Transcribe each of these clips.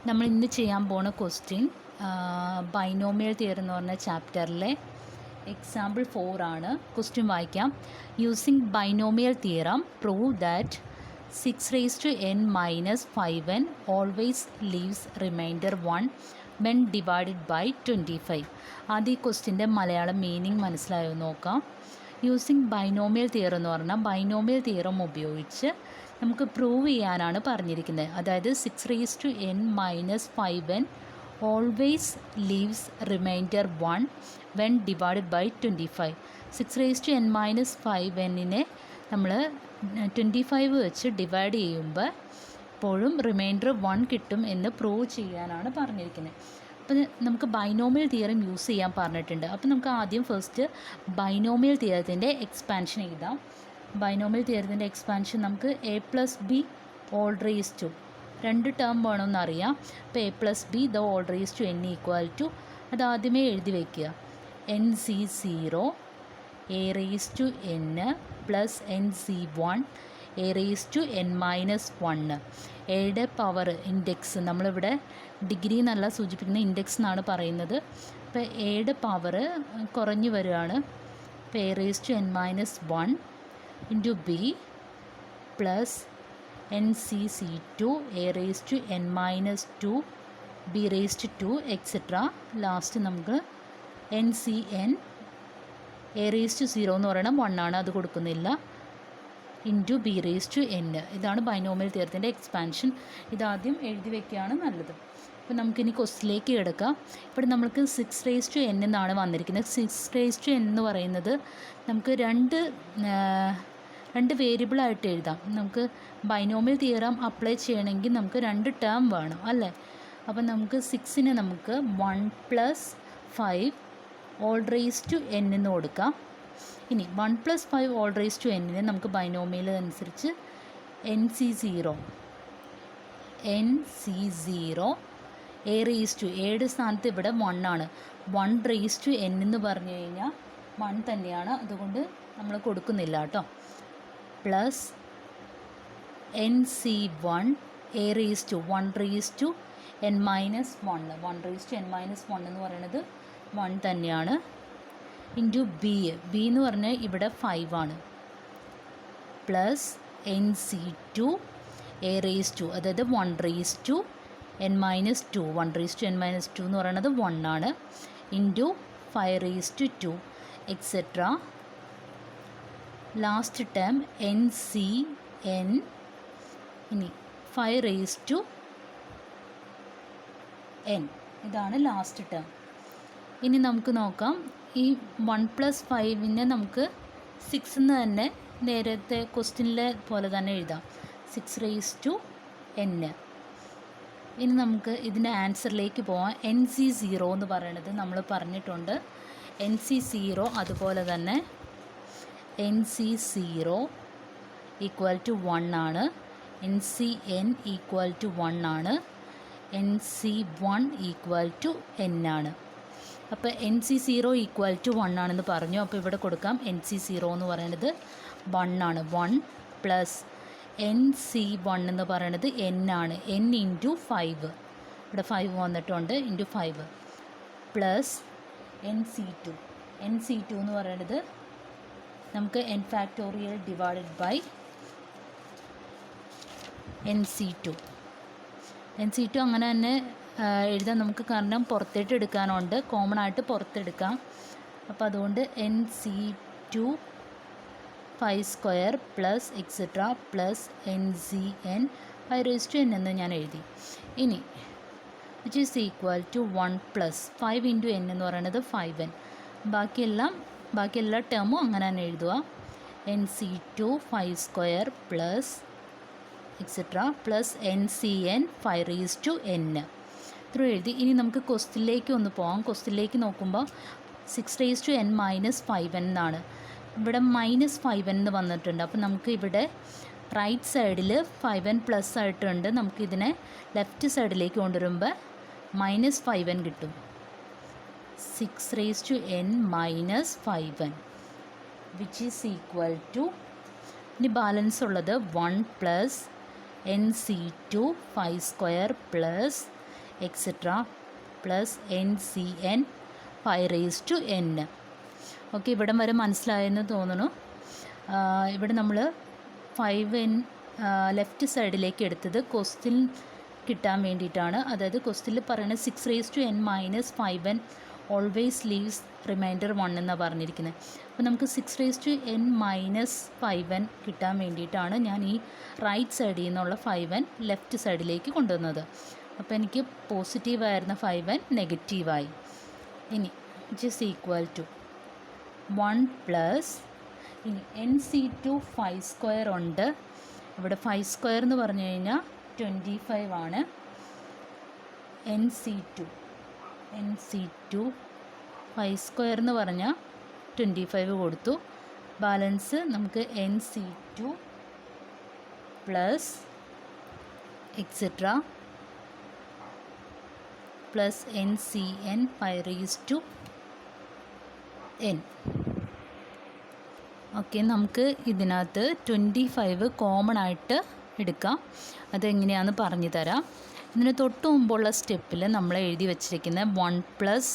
നമ്മൾ ഇന്ന് ചെയ്യാൻ പോണ ക്വസ്റ്റ്യൻ ബൈനോമിയൽ തിയറി എന്ന് പറഞ്ഞ ചാപ്റ്ററിലെ എക്സാമ്പിൾ 4 ആണ്. ക്വസ്റ്റ്യൻ വായിക്കാം. Using binomial theorem prove that 6n-5n always leaves remainder 1 when divided by 25. ആദ്യം ഈ ക്വസ്റ്റ്യൻ്റെ മലയാളം മീനിങ് മനസ്സിലായോ നോക്കാം. യൂസിങ് ബൈനോമിയൽ തിയറം എന്ന് പറഞ്ഞാൽ ബൈനോമിയൽ തിയറം ഉപയോഗിച്ച് നമുക്ക് പ്രൂവ് ചെയ്യാനാണ് പറഞ്ഞിരിക്കുന്നത്. അതായത് 6n-5n always leaves remainder 1 when divided by 25. 6n-5നെ നമ്മൾ 25 വെച്ച് ഡിവൈഡ് ചെയ്യുമ്പോൾ എപ്പോഴും റിമൈൻഡർ 1 കിട്ടും എന്ന് പ്രൂവ് ചെയ്യാനാണ് പറഞ്ഞിരിക്കുന്നത്. അപ്പോൾ നമുക്ക് ബൈനോമിയൽ തിയറം യൂസ് ചെയ്യാൻ പറഞ്ഞിട്ടുണ്ട്. അപ്പോൾ നമുക്ക് ആദ്യം ഫസ്റ്റ് ബൈനോമിയൽ തിയറത്തിൻ്റെ എക്സ്പാൻഷൻ എഴുതാം. ബൈനോമിയൽ തിയറത്തിൻ്റെ എക്സ്പാൻഷൻ നമുക്ക് a+b whole raise to 2 term വേണമെന്നറിയാം. അപ്പോൾ a+b the whole raise to n equal to അത് ആദ്യമേ എഴുതി വയ്ക്കുക. nc0 a raise to n plus nc1 a raise to n-1. എയുടെ പവർ ഇൻഡെക്സ് നമ്മളിവിടെ ഡിഗ്രി എന്നല്ല സൂചിപ്പിക്കുന്ന ഇൻഡെക്സ് എന്നാണ് പറയുന്നത്. അപ്പോൾ എയുടെ പവർ കുറഞ്ഞു വരികയാണ്. അപ്പോൾ a raise to n-1 into B plus nc2 a raise to n-2 b raise to 2 etcetera. Last നമുക്ക് ncn a റേസ് ടു 0 എന്ന് പറയണം 1 ആണ്, അത് കൊടുക്കുന്നില്ല, into B raise to n. ഇതാണ് ബൈനോമിയൽ തിയറത്തിൻ്റെ എക്സ്പാൻഷൻ. ഇതാദ്യം എഴുതി വയ്ക്കുകയാണ് നല്ലത്. അപ്പോൾ നമുക്കിനി ക്വസ്റ്റിലേക്ക് കിടക്കാം. ഇവിടെ നമുക്ക് 6 റേസ് ടു n എന്നാണ് വന്നിരിക്കുന്നത്. 6 റേസ് ടു n എന്ന് പറയുന്നത് നമുക്ക് രണ്ട് വേരിയബിളായിട്ട് എഴുതാം. നമുക്ക് ബൈനോമിയൽ തിയറം അപ്ലൈ ചെയ്യണമെങ്കിൽ നമുക്ക് 2 ടേം വേണം അല്ലേ. അപ്പം നമുക്ക് 6നെ നമുക്ക് 1+5 ഓൾ റേസ് ടു n എന്ന് കൊടുക്കാം. ഇനി 1+5 ഓൾ റേസ് ടു n നമുക്ക് ബൈനോമിയൽ അനുസരിച്ച് nc0 a റേസ് ടു എയുടെ സ്ഥാനത്ത് ഇവിടെ 1 ആണ്. 1 റേസ് ടു n എന്ന് പറഞ്ഞു കഴിഞ്ഞാൽ 1 തന്നെയാണ്, അതുകൊണ്ട് നമ്മൾ കൊടുക്കുന്നില്ല കേട്ടോ. Plus nc1 a raise to 1 raise to n-1 1 raise to n-1 എന്ന് പറയുന്നത് 1 തന്നെയാണ്, ഇൻറ്റു ബി എന്ന് പറഞ്ഞാൽ ഇവിടെ 5 ആണ്, plus nc2 a raise to അതായത് 1 raise to n-2 1 raise to n-2 എന്ന് പറയുന്നത് 1 ആണ്, ഇൻറ്റു 5 raise to 2 etcetera. Last term ncn ഇനി 5 റേസ് ടു n. ഇതാണ് ലാസ്റ്റ് ടേം. ഇനി നമുക്ക് നോക്കാം. ഈ 1+5നെ നമുക്ക് 6 എന്ന് തന്നെ നേരത്തെ ക്വസ്റ്റ്യനിലെ പോലെ തന്നെ എഴുതാം, 6 റേസ് ടു n. ഇനി നമുക്ക് ഇതിൻ്റെ ആൻസറിലേക്ക് പോകാം. nc0 എന്ന് പറയുന്നത് നമ്മൾ പറഞ്ഞിട്ടുണ്ട്. nc0 അതുപോലെ തന്നെ nc0 ഈക്വൽ ടു 1 ആണ്, ncn ഈക്വൽ ടു 1 ആണ്, nc1 ഈക്വൽ ടു n ആണ്. അപ്പോൾ nc0 ഈക്വൽ ടു 1 ആണെന്ന് പറഞ്ഞു. അപ്പോൾ ഇവിടെ കൊടുക്കാം nc0 എന്ന് പറയുന്നത് 1 ആണ്. 1 പ്ലസ് nc1 എന്ന് പറയുന്നത് n ആണ്, n ഇൻറ്റു 5 ഇവിടെ 5 വന്നിട്ടുണ്ട്, ഇൻറ്റു 5 പ്ലസ് nc2 എന്ന് പറയുന്നത് നമുക്ക് n factorial divided by nc2 അങ്ങനെ തന്നെ എഴുതാൻ നമുക്ക്, കാരണം പുറത്തേട്ട് എടുക്കാനുണ്ട്, കോമൺ ആയിട്ട് പുറത്തെടുക്കാം. അപ്പോൾ അതുകൊണ്ട് nc2 5² plus etcetera plus ncn 5 raise to n എന്ന് ഞാൻ എഴുതി. ഇനി which is equal to 1 plus 5 into n എന്ന് പറയുന്നത് 5n. ബാക്കി എല്ലാ ടേമും അങ്ങനെ തന്നെ എഴുതുക. nc2 5² plus etcetera plus ncn 5 raise to n ഇത്ര എഴുതി. ഇനി നമുക്ക് ക്വസ്റ്റിലേക്ക് ഒന്ന് പോകാം. ക്വസ്റ്റിലേക്ക് നോക്കുമ്പോൾ 6 റേസ് ടു n-5n എന്നാണ്. ഇവിടെ -5n എന്ന് വന്നിട്ടുണ്ട്. അപ്പോൾ നമുക്ക് ഇവിടെ റൈറ്റ് സൈഡിൽ 5n പ്ലസ് ആയിട്ടുണ്ട്. നമുക്കിതിനെ ലെഫ്റ്റ് സൈഡിലേക്ക് കൊണ്ടുവരുമ്പോൾ -5n കിട്ടും. 6 raise to n-5n which is equal to, ഇനി ബാലൻസ് ഉള്ളത് 1 plus nc2 5² plus etcetera plus N C N 5n. Okay, ഇവിടം വരെ മനസ്സിലായെന്ന് തോന്നുന്നു. ഇവിടെ നമ്മൾ 5n ലെഫ്റ്റ് സൈഡിലേക്ക് എടുത്തത് ക്വസ്റ്റ്യൻ കിട്ടാൻ വേണ്ടിയിട്ടാണ്. അതായത് ക്വസ്റ്റ്യനിൽ പറയുന്നത് 6n - 5n always leaves remainder 1 എന്നാണ് പറഞ്ഞിരിക്കുന്നത്. അപ്പോൾ നമുക്ക് 6n - 5n കിട്ടാൻ വേണ്ടിയിട്ടാണ് ഞാൻ ഈ റൈറ്റ് സൈഡിൽ നിന്നുള്ള 5n ലെഫ്റ്റ് സൈഡിലേക്ക് കൊണ്ടുവന്നത്. അപ്പോൾ എനിക്ക് പോസിറ്റീവായിരുന്ന 5n നെഗറ്റീവായി. ഇനി which is equal to 1 plus ഇനി NC2 5² ഉണ്ട്. ഇവിടെ 5² എന്ന് പറഞ്ഞു കഴിഞ്ഞാൽ 25 ആണ്. NC2 5² എന്ന് പറഞ്ഞാൽ 25 കൊടുത്തു. ബാലൻസ് നമുക്ക് NC2 plus etcetera plus NCN 5n. Okay, നമുക്ക് ഇതിനകത്ത് 25 കോമൺ ആയിട്ട് എടുക്കാം. അതെങ്ങനെയാണെന്ന് പറഞ്ഞു തരാം. ഇതിന് തൊട്ട് മുമ്പുള്ള സ്റ്റെപ്പിൽ നമ്മൾ എഴുതി വച്ചിരിക്കുന്ന 1 പ്ലസ്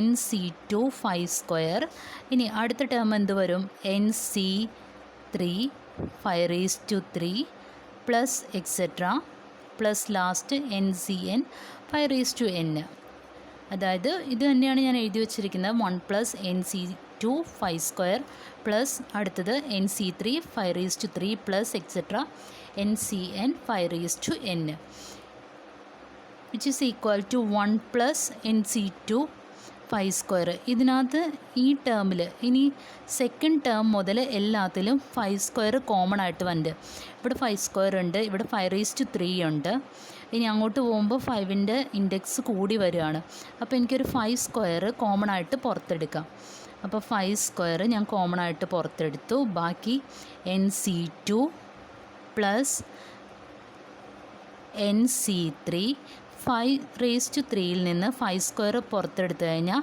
NC2 5². ഇനി അടുത്ത ടേം എന്ത് വരും? NC3 5³ plus etcetera plus last NCN 5n. അതായത് ഇത് തന്നെയാണ് ഞാൻ എഴുതി വച്ചിരിക്കുന്നത്. 1 പ്ലസ് NC2 5² പ്ലസ് അടുത്തത് NC3 5³ plus etcetera NCN 5n, which is equal to 1 plus NC2 5². ഇതിനകത്ത് ഈ ടേമിൽ ഇനി സെക്കൻഡ് ടേം മുതൽ എല്ലാത്തിലും 5² കോമൺ ആയിട്ട് വണ്ട്. ഇവിടെ 5² ഉണ്ട്, ഇവിടെ 5³ ഉണ്ട്. ഇനി അങ്ങോട്ട് പോകുമ്പോൾ 5ൻ്റെ ഇൻഡെക്സ് കൂടി വരികയാണ്. അപ്പോൾ എനിക്കൊരു 5² കോമൺ ആയിട്ട് പുറത്തെടുക്കാം. അപ്പോൾ 5² ഞാൻ കോമൺ ആയിട്ട് പുറത്തെടുത്തു. ബാക്കി NC2 പ്ലസ് NC3 5³ നിന്ന് 5² പുറത്തെടുത്തു കഴിഞ്ഞാൽ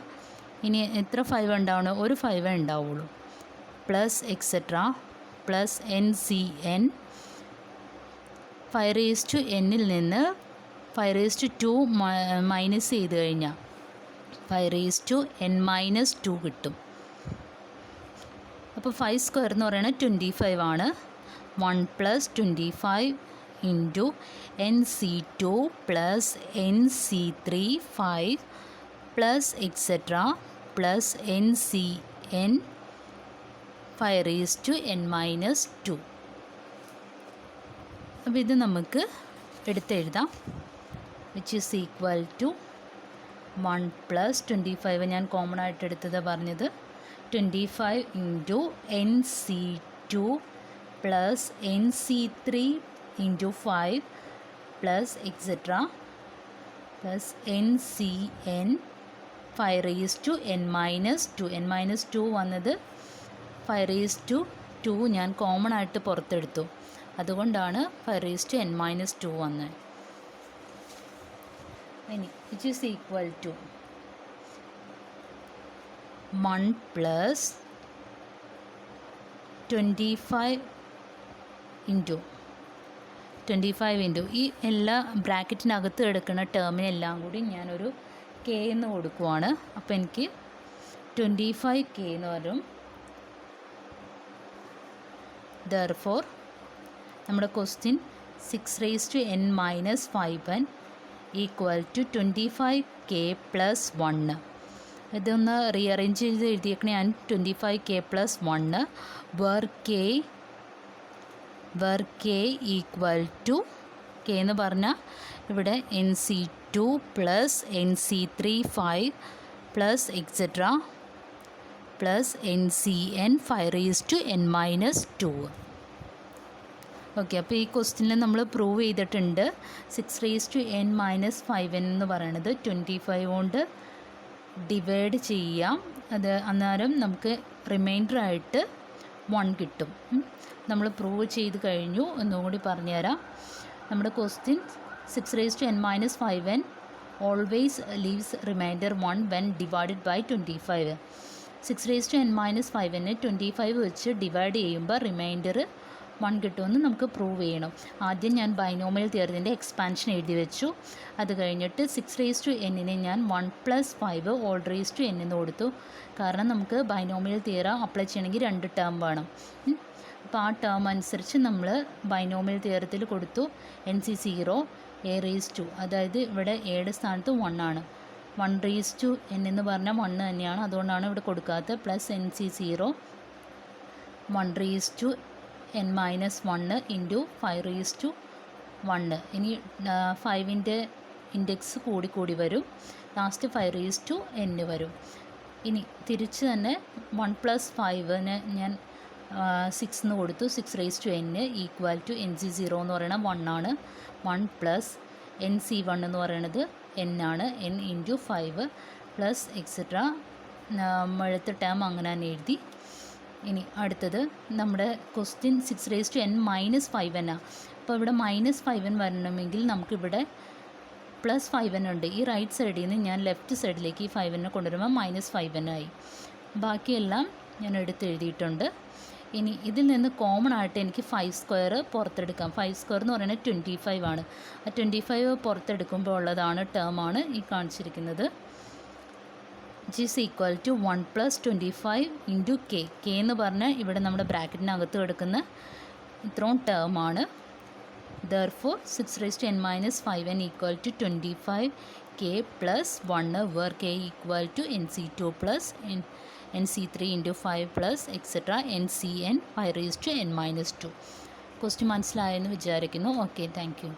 ഇനി എത്ര 5 ഉണ്ടാവണം? ഒരു 5 ഉണ്ടാവുള്ളൂ. Plus etcetera plus NCN 5n നിന്ന് 5² മൈനസ് ചെയ്ത് കഴിഞ്ഞാൽ 5n - 2 കിട്ടും. അപ്പോൾ 5² എന്ന് പറയുന്നത് 25 ആണ്. 1 plus 25 into NC2 plus NC3 5 plus etcetera plus NCN 5n - 2. അപ്പോൾ ഇത് നമുക്ക് എടുത്തെഴുതാം. Which is equal to 1 plus 25 ഞാൻ കോമൺ ആയിട്ട് എടുത്തത് പറഞ്ഞത് 25 into NC2 plus NC3 into 5 plus etcetera plus NCN 5n - 2. n - 2 വന്നത് 5² ഞാൻ കോമൺ ആയിട്ട് പുറത്തെടുത്തു. അതുകൊണ്ടാണ് 5n - 2 വന്നത്. ഇനി which is equal to 1 plus 25 into ഈ എല്ലാ ബ്രാക്കറ്റിനകത്ത് എടുക്കുന്ന ടേമിനെല്ലാം കൂടി ഞാനൊരു K എന്ന് കൊടുക്കുവാണ്. അപ്പോൾ എനിക്ക് 25K എന്ന് വരും. Therefore നമ്മുടെ question 6n - 5n equal to 25K + 1. ഇതൊന്ന് റീഅറേഞ്ച് ചെയ്ത് എഴുതിയേക്കണേ. ഞാൻ 25K + 1 where K equal to K എന്ന് പറഞ്ഞാൽ ഇവിടെ NC2 plus NC3 5 plus etcetera plus NCN 5n - 2. Okay, അപ്പോൾ ഈ ക്വസ്റ്റ്യനിൽ നമ്മൾ പ്രൂവ് ചെയ്തിട്ടുണ്ട് 6n - 5n എന്ന് പറയുന്നത് 25 കൊണ്ട് ഡിവൈഡ് ചെയ്യാം. അത് അന്നേരം നമുക്ക് റിമൈൻഡർ ആയിട്ട് 1 കിട്ടും. നമ്മൾ പ്രൂവ് ചെയ്ത് കഴിഞ്ഞു. ഒന്നുകൂടി പറഞ്ഞുതരാം. നമ്മുടെ question 6n - 5n always leaves remainder 1 when divided by 25. 6n - 5n 25 വെച്ച് ഡിവൈഡ് ചെയ്യുമ്പോൾ റിമൈൻഡർ 1 കിട്ടുമെന്ന് നമുക്ക് പ്രൂവ് ചെയ്യണം. ആദ്യം ഞാൻ ബൈനോമിയൽ തിയറത്തിൻ്റെ എക്സ്പാൻഷൻ എഴുതി വെച്ചു. അത് കഴിഞ്ഞിട്ട് 6n ഞാൻ 1 + 5 ഓൾ റേസ് ടു n എന്ന് കൊടുത്തു. കാരണം നമുക്ക് ബൈനോമിയൽ തിയറം അപ്ലൈ ചെയ്യണമെങ്കിൽ 2 ടേം വേണം. അപ്പോൾ ആ ടേം അനുസരിച്ച് നമ്മൾ ബൈനോമിയൽ തിയറത്തിൽ കൊടുത്തു NC0 a⁻², അതായത് ഇവിടെ എയുടെ സ്ഥാനത്ത് 1 ആണ്. 1n എന്ന് പറഞ്ഞാൽ 1 തന്നെയാണ്, അതുകൊണ്ടാണ് ഇവിടെ കൊടുക്കാത്തത്. Plus NC0 1n-1 into 5⁻1. ഇനി 5ൻ്റെ ഇൻഡെക്സ് കൂടി വരും. ലാസ്റ്റ് 5⁻n വരും. ഇനി തിരിച്ച് തന്നെ 1 + 5ന് ഞാൻ 6 എന്ന് കൊടുത്തു. 6⁻n ഈക്വൽ ടു NC0 എന്ന് പറയുന്നത് 1 ആണ്. 1 + NC1 എന്ന് പറയുന്നത് n ആണ്. n ഇൻറ്റു 5 പ്ലസ് എക്സെട്ര മുഴത്തെ ടേം അങ്ങനെ തന്നെ എഴുതി. ഇനി അടുത്തത് നമ്മുടെ ക്വസ്റ്റ്യൻ 6n-5n ആണ്. അപ്പോൾ ഇവിടെ -5n വരണമെങ്കിൽ നമുക്കിവിടെ +5n ഉണ്ട്. ഈ റൈറ്റ് സൈഡിൽ നിന്ന് ഞാൻ ലെഫ്റ്റ് സൈഡിലേക്ക് ഈ 5n കൊണ്ടുവരുമ്പോൾ -5n ആയി. ബാക്കിയെല്ലാം ഞാൻ എഴുതിയിട്ടുണ്ട്. ഇനി ഇതിൽ നിന്ന് കോമൺ ആയിട്ട് എനിക്ക് 5² പുറത്തെടുക്കാം. 5² എന്ന് പറയുന്നത് 25 ആണ്. ആ 25 പുറത്തെടുക്കുമ്പോൾ ഉള്ളതാണ് ടേമാണ് ഈ കാണിച്ചിരിക്കുന്നത്. Is equal to 1 + 25 into k. എന്ന് പറഞ്ഞാൽ ഇവിടെ നമ്മുടെ ബ്രാക്കറ്റിനകത്ത് കിടക്കുന്ന ഇത്രയും ടേമാണ്. Therefore 6n-5n equal to 25k plus 1 where k equal to NC2 plus NC3 into 5 plus etc. NCn 5⁻n-2. Question മനസ്സിലായെന്ന് വിചാരിക്കുന്നു. Okay, thank you.